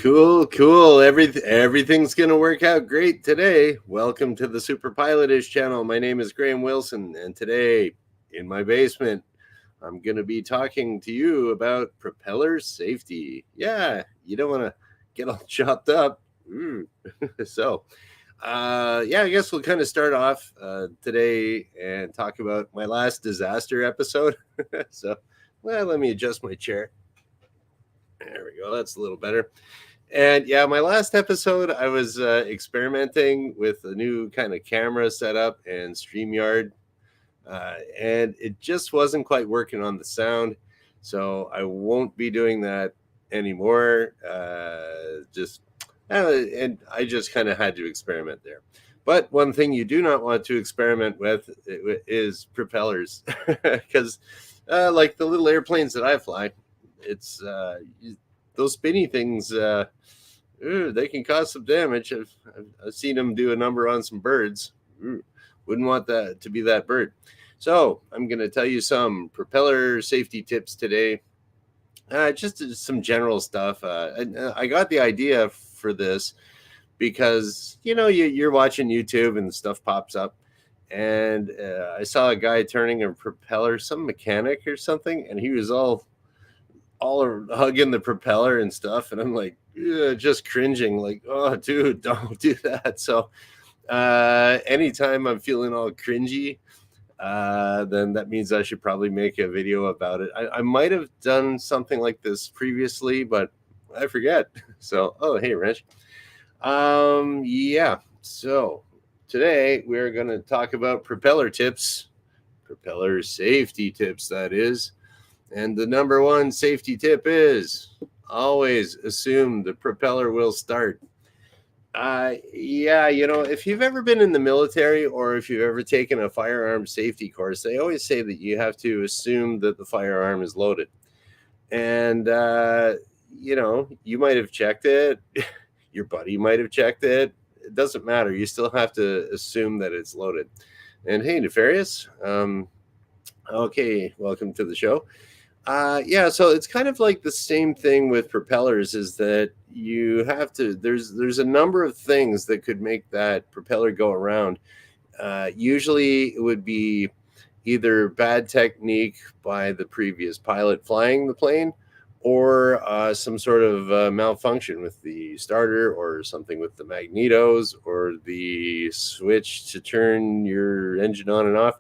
Cool. Everything's gonna work out great today. Welcome to the Superpilotish channel. My name is Graham Wilson, and today in my basement, I'm gonna be talking to you about propeller safety. Yeah, you don't want to get all chopped up. Ooh. so, I guess we'll kind of start off today and talk about my last disaster episode. Let me adjust my chair. There we go. That's a little better. And yeah, my last episode, I was experimenting with a new kind of camera setup and StreamYard, and it just wasn't quite working on the sound. So I won't be doing that anymore. And I just kind of had to experiment there. But one thing you do not want to experiment with is propellers, because like the little airplanes that I fly, it's those spinny things. They can cause some damage. I've seen them do a number on some birds. Wouldn't want that to be that bird. So I'm going to tell you some propeller safety tips today. Just some general stuff. I got the idea for this because you're watching YouTube and stuff pops up, and I saw a guy turning a propeller, some mechanic or something, and he was all hugging the propeller and stuff, and I'm like, just cringing, like, oh dude, don't do that. So anytime I'm feeling all cringy, then that means I should probably make a video about it. I might have done something like this previously, but I forget. So hey Rich. So today we're going to talk about propeller safety tips, that is. And the number one safety tip is always assume the propeller will start. If you've ever been in the military or if you've ever taken a firearm safety course, they always say that you have to assume that the firearm is loaded. And, you might have checked it. Your buddy might have checked it. It doesn't matter. You still have to assume that it's loaded. And hey, Nefarious. Okay, welcome to the show. So it's kind of like the same thing with propellers, is that you have to, there's a number of things that could make that propeller go around. Usually it would be either bad technique by the previous pilot flying the plane, or some sort of malfunction with the starter, or something with the magnetos, or the switch to turn your engine on and off.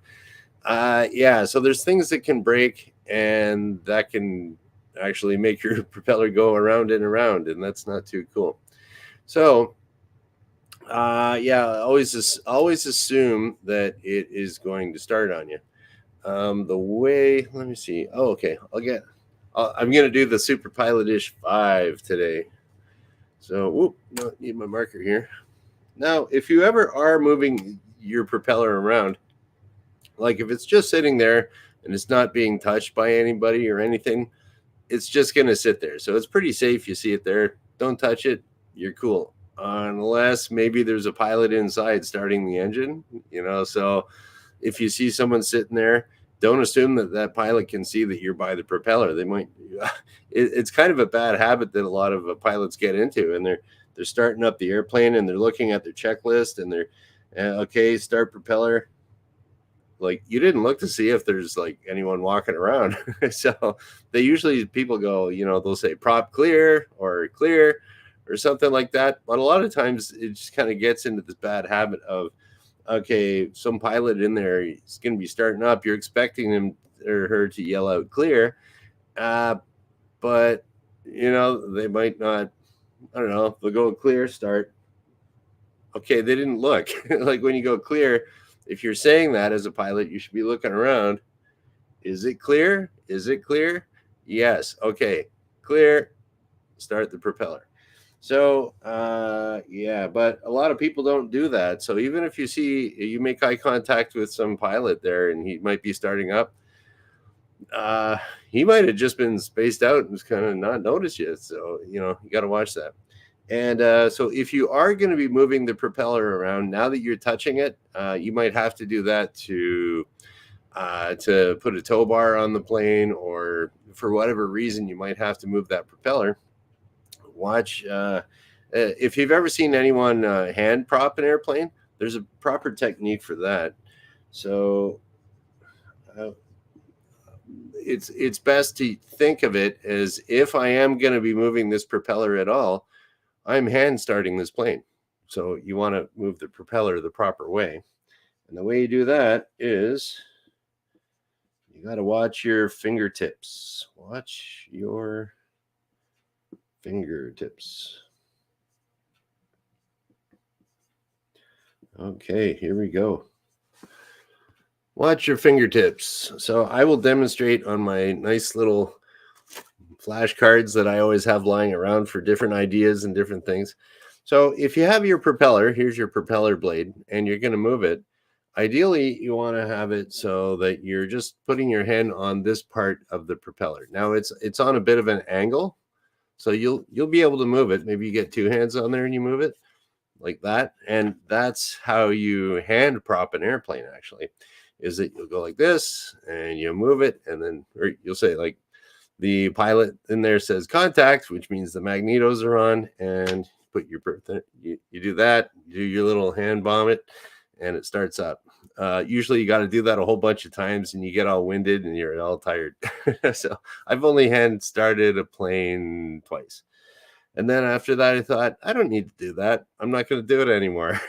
So there's things that can break, and that can actually make your propeller go around and around, and that's not too cool. So always assume that it is going to start on you. Let me see. I'm going to do the superpilotish 5 today. So need my marker here. Now, if you ever are moving your propeller around, like if it's just sitting there and it's not being touched by anybody or anything, it's just going to sit there. So it's pretty safe. You see it there. Don't touch it. You're cool. Unless maybe there's a pilot inside starting the engine, So if you see someone sitting there, don't assume that pilot can see that you're by the propeller. They might. It's kind of a bad habit that a lot of pilots get into, and they're starting up the airplane and they're looking at their checklist and they're okay, start propeller. Like, you didn't look to see if there's like anyone walking around. So people go, they'll say prop clear or something like that. But a lot of times it just kind of gets into this bad habit of, okay, some pilot in there is going to be starting up. You're expecting him or her to yell out clear. But they might not. I don't know. They'll go clear, start. Okay, they didn't look. Like when you go clear, if you're saying that as a pilot, you should be looking around. Is it clear? Is it clear? Yes. Okay. Clear. Start the propeller. So, but a lot of people don't do that. So even if you make eye contact with some pilot there and he might be starting up, he might have just been spaced out and was kind of not noticed yet. So, you got to watch that. And so if you are going to be moving the propeller around, now that you're touching it, you might have to do that to put a tow bar on the plane, or for whatever reason, you might have to move that propeller. watch. If you've ever seen anyone hand prop an airplane, there's a proper technique for that. So uh, it's best to think of it as, if I am going to be moving this propeller at all, I'm hand starting this plane. So you want to move the propeller the proper way. And the way you do that is you got to watch your fingertips. Watch your fingertips. Okay, here we go. Watch your fingertips. So I will demonstrate on my nice little flashcards that I always have lying around for different ideas and different things. So if you have your propeller, here's your propeller blade, and you're going to move it. Ideally, you want to have it so that you're just putting your hand on this part of the propeller. Now it's on a bit of an angle, so you'll be able to move it. Maybe you get two hands on there and you move it like that, and that's how you hand prop an airplane. Actually, is that you'll go like this and you move it, and then, or you'll say, like, the pilot in there says contact, which means the magnetos are on, and put your you do that, you do your little hand bomb it, and it starts up. Usually you got to do that a whole bunch of times and you get all winded and you're all tired. So I've only hand started a plane twice. And then after that, I thought, I don't need to do that. I'm not going to do it anymore.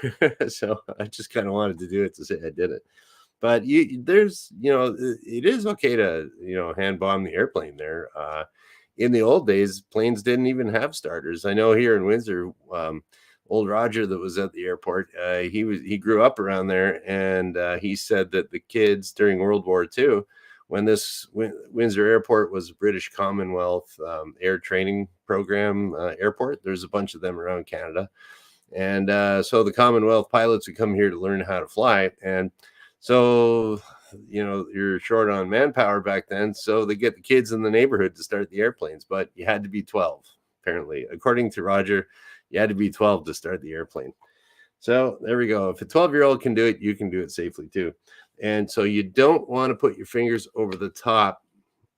So I just kind of wanted to do it to say I did it. But there's, it is okay to, hand bomb the airplane there. In the old days, planes didn't even have starters. I know here in Windsor, old Roger that was at the airport, he grew up around there, and he said that the kids during World War II, when this Windsor Airport was a British Commonwealth air training program airport, there's a bunch of them around Canada, and so the Commonwealth pilots would come here to learn how to fly. And so, you're short on manpower back then, so they get the kids in the neighborhood to start the airplanes, but you had to be 12, apparently. According to Roger, you had to be 12 to start the airplane. So there we go. If a 12-year-old can do it, you can do it safely too. And so you don't want to put your fingers over the top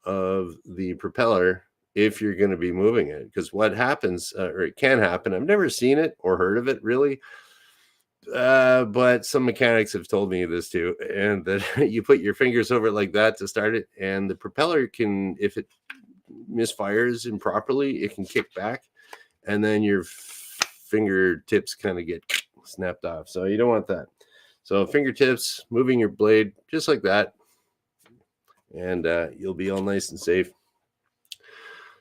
of the propeller if you're going to be moving it, because what happens, or it can happen, I've never seen it or heard of it really, but some mechanics have told me this too, and that you put your fingers over it like that to start it, and the propeller can, if it misfires improperly, it can kick back, and then your fingertips kind of get snapped off. So you don't want that. So fingertips, moving your blade just like that, and you'll be all nice and safe.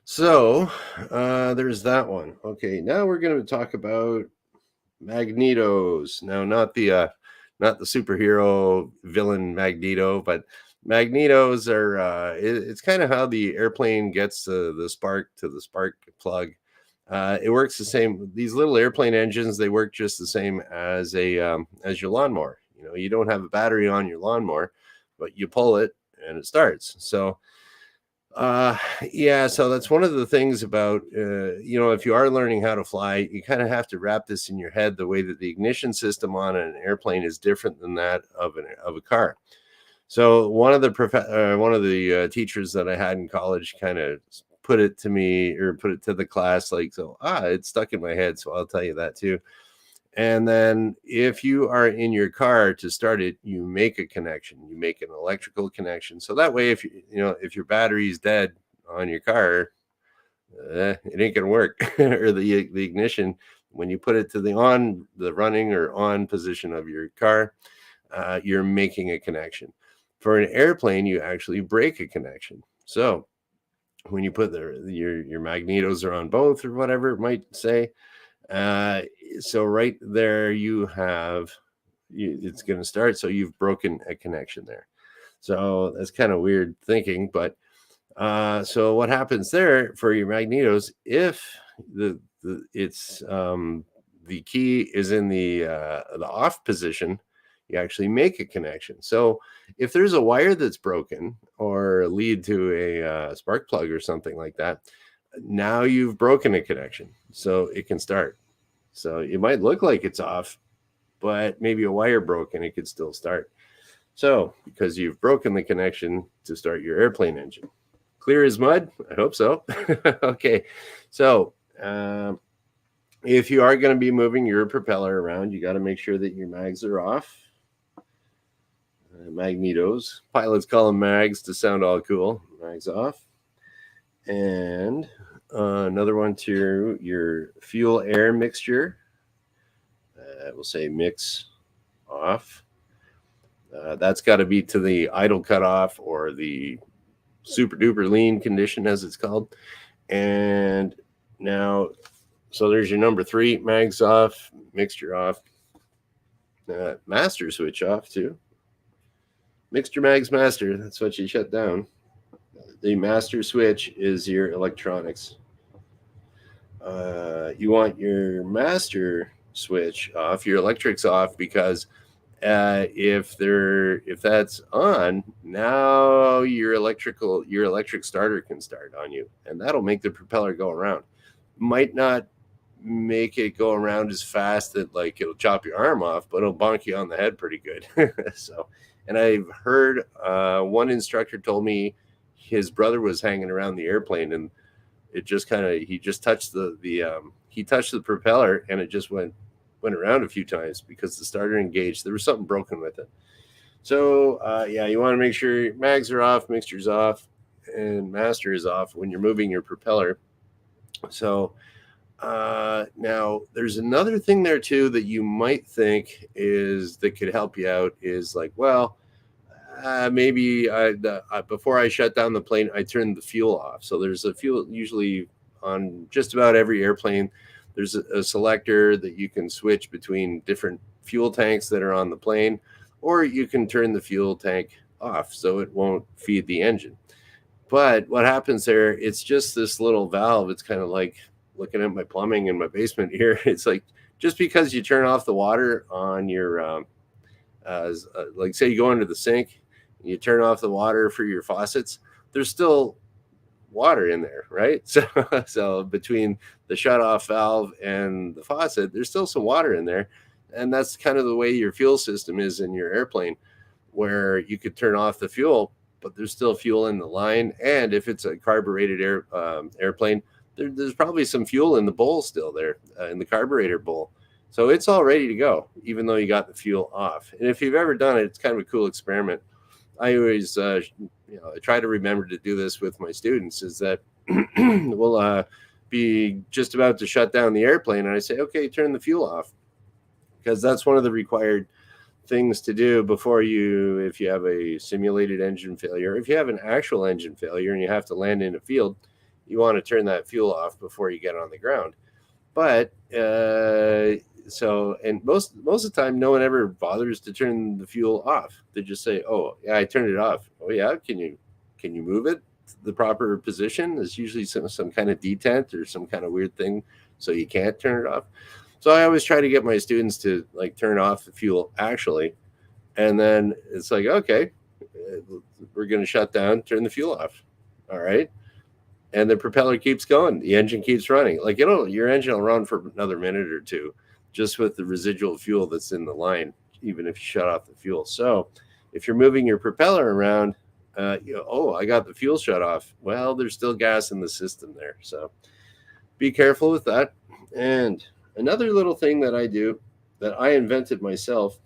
So there's that one. Okay, now we're going to talk about magnetos. Now, not the superhero villain Magneto, but magnetos are it's kind of how the airplane gets the spark to the spark plug. It works the same. These little airplane engines, they work just the same as as your lawnmower. You don't have a battery on your lawnmower, but you pull it and it starts. So so that's one of the things about if you are learning how to fly, you kind of have to wrap this in your head. The way that the ignition system on an airplane is different than that of a car. So one of the teachers that I had in college kind of put it to me, or put it to the class, like, so it's stuck in my head, so I'll tell you that too. And then if you are in your car to start it, you make a connection. You make an electrical connection. So that way, if your battery is dead on your car, it ain't gonna work. Or the ignition, when you put it to the running or on position of your car, you're making a connection. For an airplane, you actually break a connection. So when you put your magnetos are on both, or whatever it might say, so right there you have, it's going to start. So you've broken a connection there. So that's kind of weird thinking, but so what happens there for your magnetos, if the key is in the off position, you actually make a connection. So if there's a wire that's broken, or a lead to a spark plug or something like that, now you've broken a connection, so it can start. So it might look like it's off, but maybe a wire broke and it could still start. So because you've broken the connection to start your airplane engine. Clear as mud? I hope so. Okay. So If you are going to be moving your propeller around, you got to make sure that your mags are off. Magnetos. Pilots call them mags to sound all cool. Mags off. And another one to your fuel air mixture. We'll say mix off. That's got to be to the idle cutoff or the super duper lean condition, as it's called. And now, so there's your number 3, mags off, mixture off, master switch off too. Mixture mags master, that's what you shut down. The master switch is your electronics. You want your master switch off, your electrics off, because if that's on, now your electric starter can start on you, and that'll make the propeller go around. Might not make it go around as fast that like it'll chop your arm off, but it'll bonk you on the head pretty good. So, and I've heard one instructor told me his brother was hanging around the airplane, and it just he just touched he touched the propeller, and it just went around a few times because the starter engaged. There was something broken with it. So yeah, you want to make sure mags are off, mixture's off, and master is off when you're moving your propeller. So now there's another thing there too that you might think that could help you out is like, well, maybe before I shut down the plane, I turned the fuel off. So there's a fuel usually on just about every airplane. There's a selector that you can switch between different fuel tanks that are on the plane, or you can turn the fuel tank off so it won't feed the engine. But what happens there, it's just this little valve. It's kind of like looking at my plumbing in my basement here. It's like just because you turn off the water on your, like say you go into the sink, you turn off the water for your faucets, there's still water in there, right? So between the shutoff valve and the faucet, there's still some water in there. And that's kind of the way your fuel system is in your airplane, where you could turn off the fuel, but there's still fuel in the line. And if it's a carbureted airplane, there's probably some fuel in the bowl still there, in the carburetor bowl. So it's all ready to go, even though you got the fuel off. And if you've ever done it, it's kind of a cool experiment. I always, I try to remember to do this with my students, is that we'll be just about to shut down the airplane, and I say, okay, turn the fuel off, because that's one of the required things to do before if you have a simulated engine failure, if you have an actual engine failure and you have to land in a field, you want to turn that fuel off before you get on the ground. But so, and most of the time, no one ever bothers to turn the fuel off. They just say, "Oh, yeah, I turned it off." Oh, yeah, can you move it to the proper position? There's usually some kind of detent or some kind of weird thing, so you can't turn it off. So I always try to get my students to like turn off the fuel actually, and then it's like, okay, we're going to shut down, turn the fuel off. All right. And the propeller keeps going. The engine keeps running. Like, your engine will run for another minute or two just with the residual fuel that's in the line, even if you shut off the fuel. So if you're moving your propeller around, I got the fuel shut off. Well, there's still gas in the system there. So be careful with that. And another little thing that I do that I invented myself,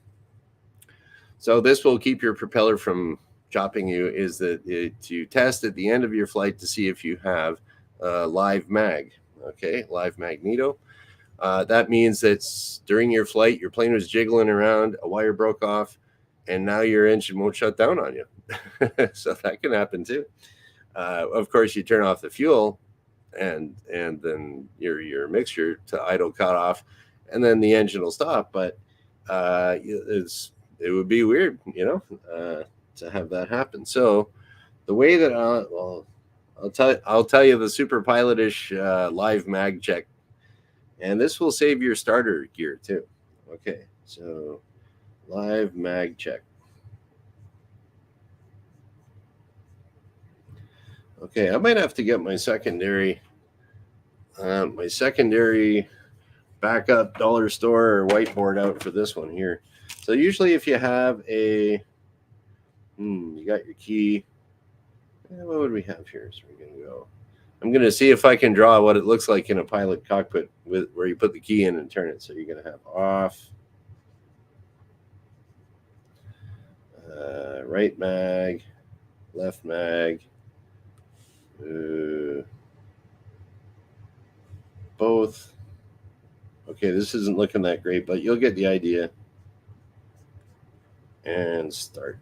so this will keep your propeller from chopping you, is that you test at the end of your flight to see if you have live mag. Okay, live magneto. That means that during your flight, your plane was jiggling around, a wire broke off, and now your engine won't shut down on you. So that can happen too. Of course, you turn off the fuel, and then your mixture to idle cut off, and then the engine will stop. But it would be weird, to have that happen. So the way that I'll tell you the superpilotish live mag check, and this will save your starter gear too. Okay, so live mag check. Okay, I might have to get my secondary backup dollar store or whiteboard out for this one here. So usually if you have you got your key. What would we have here? So we're going to go I'm going to see if I can draw what it looks like in a pilot cockpit with where you put the key in and turn it. So you're going to have off, right mag, left mag, both. Okay, this isn't looking that great, but you'll get the idea. And start.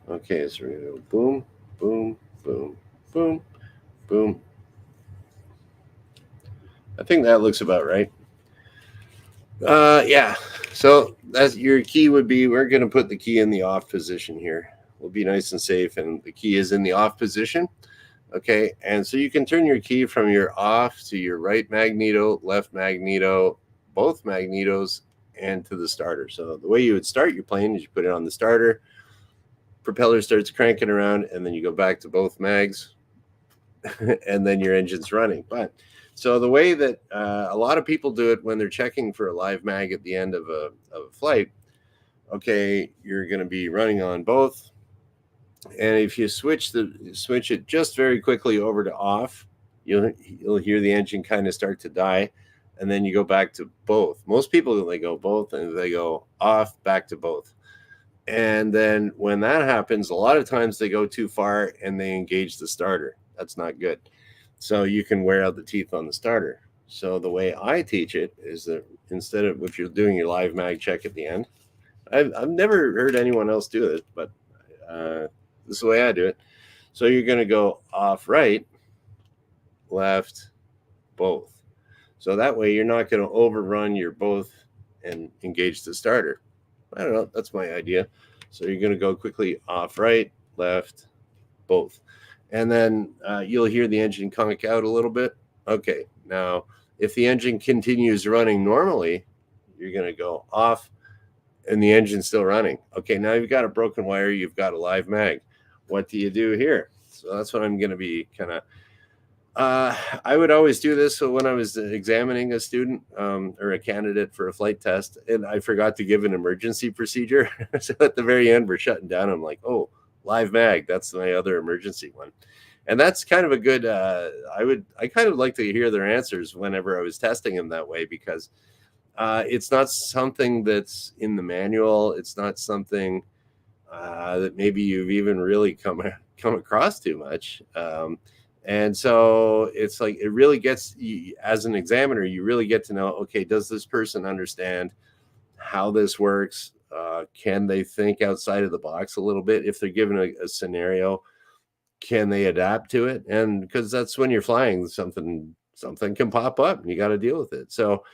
Okay, so we're going to go boom, boom, boom, boom, boom. I think that looks about right. Yeah. So that's your key would be, we're going to put the key in the off position here. We'll be nice and safe, and the key is in the off position. Okay, and so you can turn your key from your off to your right magneto, left magneto, both magnetos, and to the starter. So the way you would start your plane is you put it on the starter, propeller starts cranking around, and then you go back to both mags, and then your engine's running. But so the way that a lot of people do it when they're checking for a live mag at the end of a flight, okay, you're going to be running on both. And if you switch it just very quickly over to off, you'll hear the engine kind of start to die, and then you go back to both. Most people, they go both and they go off, back to both. And then when that happens, a lot of times they go too far and they engage the starter. That's not good. So you can wear out the teeth on the starter. So the way I teach it is that instead of, if you're doing your live mag check at the end, I've never heard anyone else do it, but this is the way I do it. So you're going to go off right, left, both. So that way you're not going to overrun your both and engage the starter. I don't know. That's my idea. So you're going to go quickly off right, left, both. And then you'll hear the engine conk out a little bit. Okay. Now, if the engine continues running normally, you're going to go off and the engine's still running. Okay. Now you've got a broken wire. You've got a live mag. What do you do here? So that's what I'm going to be kind of. I would always do this. So when I was examining a student or a candidate for a flight test, and I forgot to give an emergency procedure. So at the very end, we're shutting down. I'm like, oh, live mag. That's my other emergency one. And that's kind of a good, I kind of like to hear their answers whenever I was testing them that way, because it's not something that's in the manual. It's not something that maybe you've even really come across too much. And so it's like, it really gets you, as an examiner, you really get to know, okay, does this person understand how this works? Can they think outside of the box a little bit? If they're given a scenario, can they adapt to it? And because that's when you're flying, something can pop up and you got to deal with it. So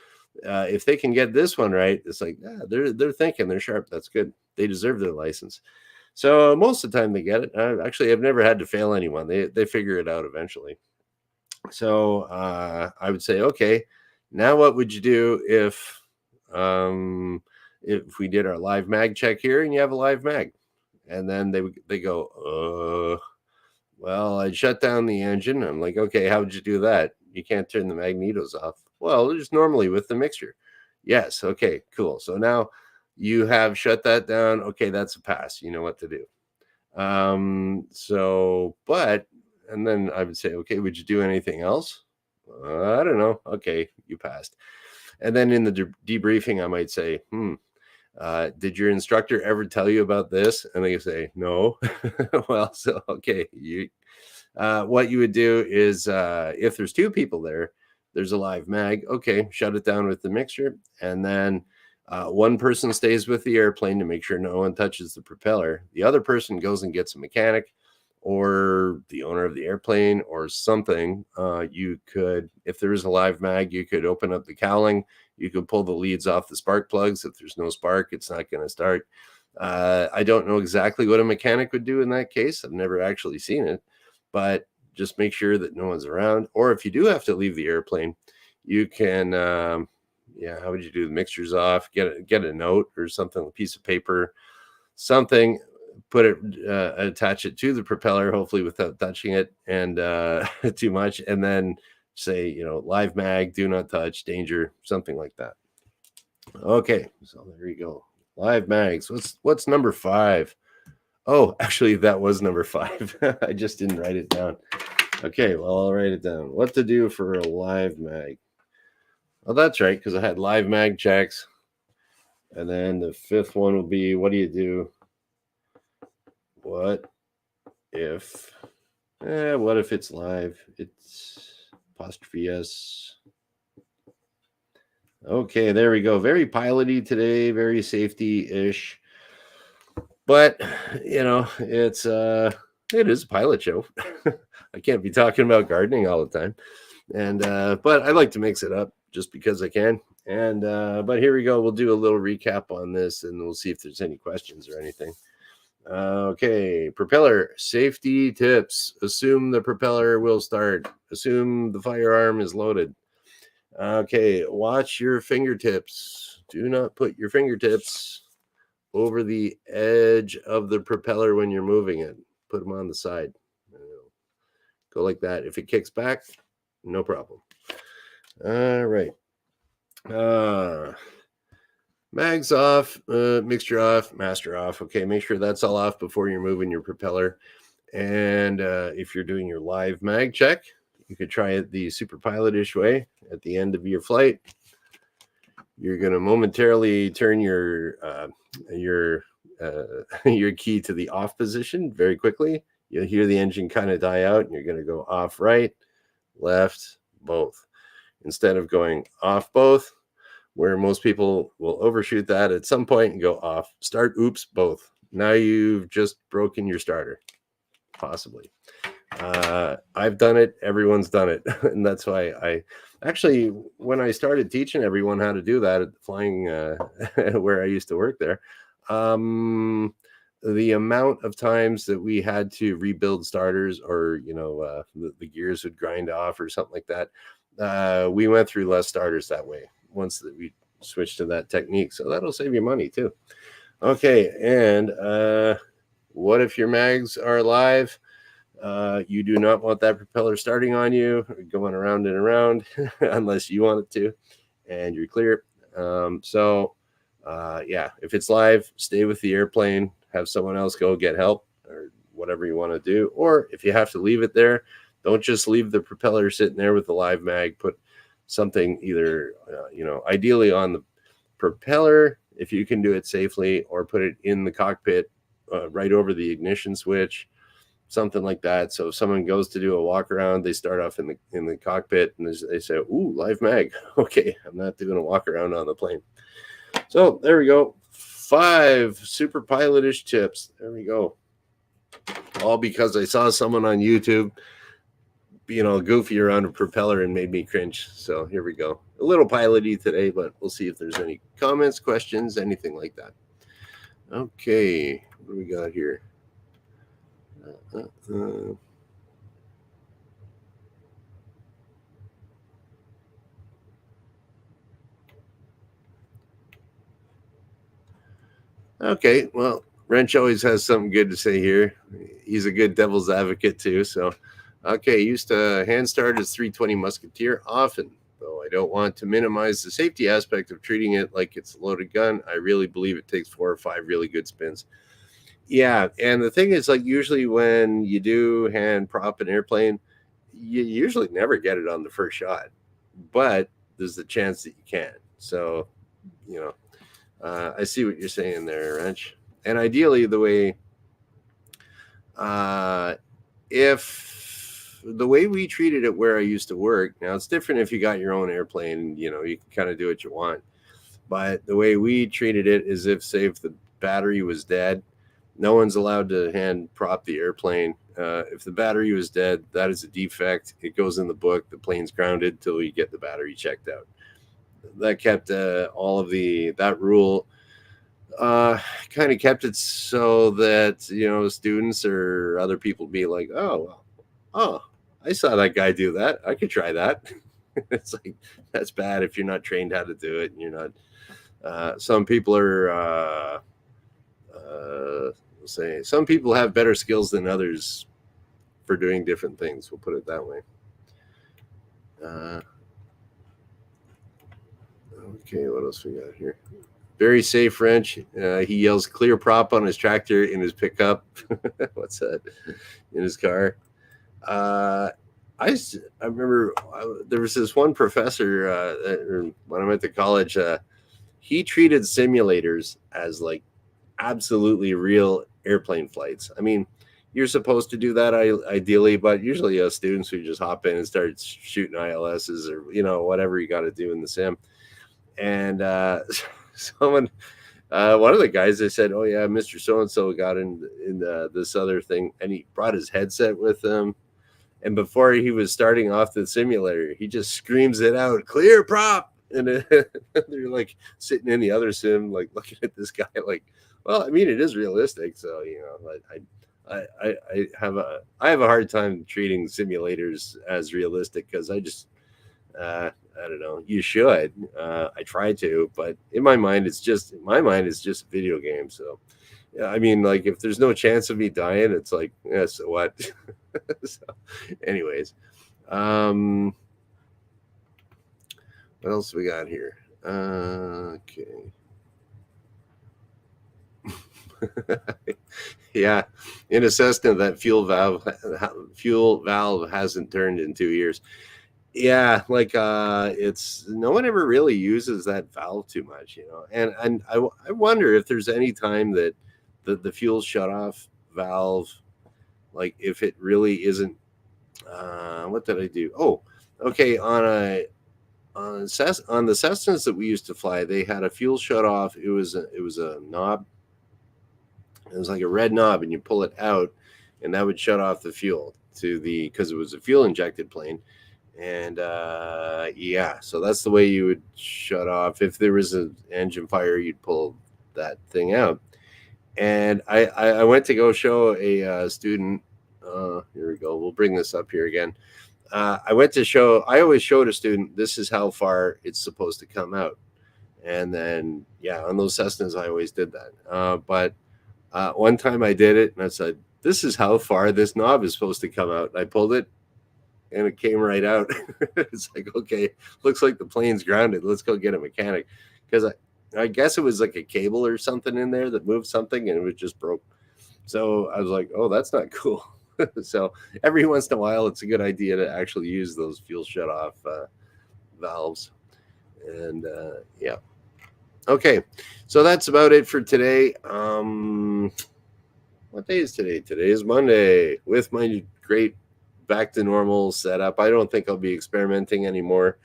if they can get this one right, it's like, yeah, they're thinking, they're sharp. That's good. They deserve their license. So most of the time they get it. Actually, I've never had to fail anyone. They figure it out eventually. So I would say, okay, now what would you do if we did our live mag check here and you have a live mag? And then they go, well, I'd shut down the engine. I'm like, okay, how would you do that? You can't turn the magnetos off. Well, just normally with the mixture. Yes. Okay, cool. So now you have shut that down. Okay, that's a pass. You know what to do. And then I would say, okay, would you do anything else? I don't know. Okay, you passed. And then in the debriefing, I might say, did your instructor ever tell you about this? And they say, no. Well, so, okay. What you would do is if there's two people there, there's a live mag. Okay, shut it down with the mixture. And then one person stays with the airplane to make sure no one touches the propeller. The other person goes and gets a mechanic or the owner of the airplane or something. You could, if there is a live mag, you could open up the cowling. You could pull the leads off the spark plugs. If there's no spark, it's not going to start. I don't know exactly what a mechanic would do in that case. I've never actually seen it, but just make sure that no one's around. Or if you do have to leave the airplane, you can, how would you do the mixtures off? Get a note or something, a piece of paper, something, put it, attach it to the propeller, hopefully without touching it and too much. And then say, live mag, do not touch, danger, something like that. Okay, so there you go. Live mags. What's number 5? Oh, actually, that was number 5. I just didn't write it down. Okay, well, I'll write it down. What to do for a live mag. Oh, that's right, because I had live mag checks. And then the 5th one will be, what do you do? What if it's live? It's apostrophe S. Okay, there we go. Very piloty today, very safety-ish. But, it is a pilot show. I can't be talking about gardening all the time. And but I like to mix it up just because I can. And but here we go. We'll do a little recap on this and we'll see if there's any questions or anything. Okay, propeller safety tips. Assume the propeller will start. Assume the firearm is loaded. Okay, watch your fingertips. Do not put your fingertips over the edge of the propeller when you're moving it. Put them on the side. Go like that. If it kicks back, no problem. All right. Mags off, mixture off, master off. Okay, make sure that's all off before you're moving your propeller. And if you're doing your live mag check, you could try it the superpilotish way at the end of your flight. You're going to momentarily turn your key to the off position very quickly. You'll hear the engine kind of die out, and you're going to go off right, left, both. Instead of going off both, where most people will overshoot that at some point and go off, start, oops, both. Now you've just broken your starter, possibly. I've done it. Everyone's done it. And that's why I actually, when I started teaching everyone how to do that at the flying where I used to work there, the amount of times that we had to rebuild starters or, the gears would grind off or something like that, we went through less starters that way once that we switched to that technique. So that'll save you money too. Okay. And what if your mags are live? You do not want that propeller starting on you, going around and around, unless you want it to, and you're clear. If it's live, stay with the airplane, have someone else go get help or whatever you want to do. Or if you have to leave it there, don't just leave the propeller sitting there with the live mag. Put something either, ideally on the propeller, if you can do it safely, or put it in the cockpit right over the ignition switch. Something like that. So if someone goes to do a walk around, they start off in the cockpit and they say, "Ooh, live mag." Okay, I'm not doing a walk around on the plane. So there we go. 5 super pilotish tips. There we go. All because I saw someone on YouTube, goofy around a propeller and made me cringe. So here we go. A little piloty today, but we'll see if there's any comments, questions, anything like that. Okay, what do we got here? Okay, well, Wrench always has something good to say here. He's a good devil's advocate too. So, okay, used to hand start as 320 Musketeer often, though I don't want to minimize the safety aspect of treating it like it's a loaded gun. I really believe it takes 4 or 5 really good spins. Yeah, and the thing is, like, usually when you do hand prop an airplane, you usually never get it on the first shot, but there's the chance that you can. So, I see what you're saying there, Wrench. And ideally, the way, if the way we treated it where I used to work, now it's different if you got your own airplane, you can kind of do what you want. But the way we treated it is if the battery was dead, no one's allowed to hand prop the airplane. If the battery was dead, that is a defect. It goes in the book. The plane's grounded till you get the battery checked out. That kept all of that rule. Kind of kept it so that students or other people be like, oh, I saw that guy do that. I could try that. It's like, that's bad if you're not trained how to do it and you're not. Some people are. Say some people have better skills than others for doing different things. We'll put it that way. Okay, what else we got here? Very safe wrench. He yells clear prop on his tractor in his pickup. What's that? In his car. I remember there was this one professor when I went to college. He treated simulators as like absolutely real airplane flights. I mean, you're supposed to do that ideally, but usually students who just hop in and start shooting ILSs or whatever you got to do in the sim. And someone, one of the guys, they said, "Oh yeah, Mr. So and So got in this other thing," and he brought his headset with him. And before he was starting off the simulator, he just screams it out, "Clear prop!" And they're like sitting in the other sim, like looking at this guy, like, well, I mean, it is realistic, so I have a hard time treating simulators as realistic because I just I don't know. You should. I try to, but in my mind, it's just a video game. So, yeah, I mean, like if there's no chance of me dying, it's like, yeah, so what? So, anyways, what else we got here? Okay. Yeah, in a Cessna, that fuel valve hasn't turned in 2 years. Yeah, like it's no one ever really uses that valve too much, and I wonder if there's any time that the fuel shut off valve, like if it really isn't. What did I do? Oh, okay. On the Cessnas that we used to fly, they had a fuel shut off. It was a knob. It was like a red knob, and you pull it out, and that would shut off the fuel because it was a fuel injected plane. And yeah, so that's the way you would shut off. If there was an engine fire, you'd pull that thing out. And I went to go show a student. Here we go. We'll bring this up here again. I always showed a student, this is how far it's supposed to come out. And then, yeah, on those Cessnas, I always did that. But one time I did it and I said, this is how far this knob is supposed to come out. And I pulled it and it came right out. It's like, okay, looks like the plane's grounded. Let's go get a mechanic. Because I guess it was like a cable or something in there that moved something and it was just broke. So I was like, oh, that's not cool. So every once in a while, it's a good idea to actually use those fuel shut off valves. And yeah. Okay. So that's about it for today. What day is today? Today is Monday with my great back to normal setup. I don't think I'll be experimenting anymore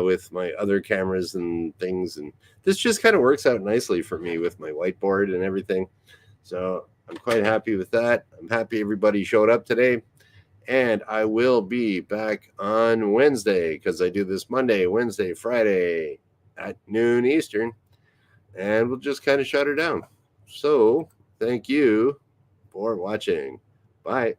with my other cameras and things. And this just kind of works out nicely for me with my whiteboard and everything. So I'm quite happy with that. I'm happy everybody showed up today. And I will be back on Wednesday because I do this Monday, Wednesday, Friday at noon Eastern. And we'll just kind of shut her down. So thank you for watching. Bye.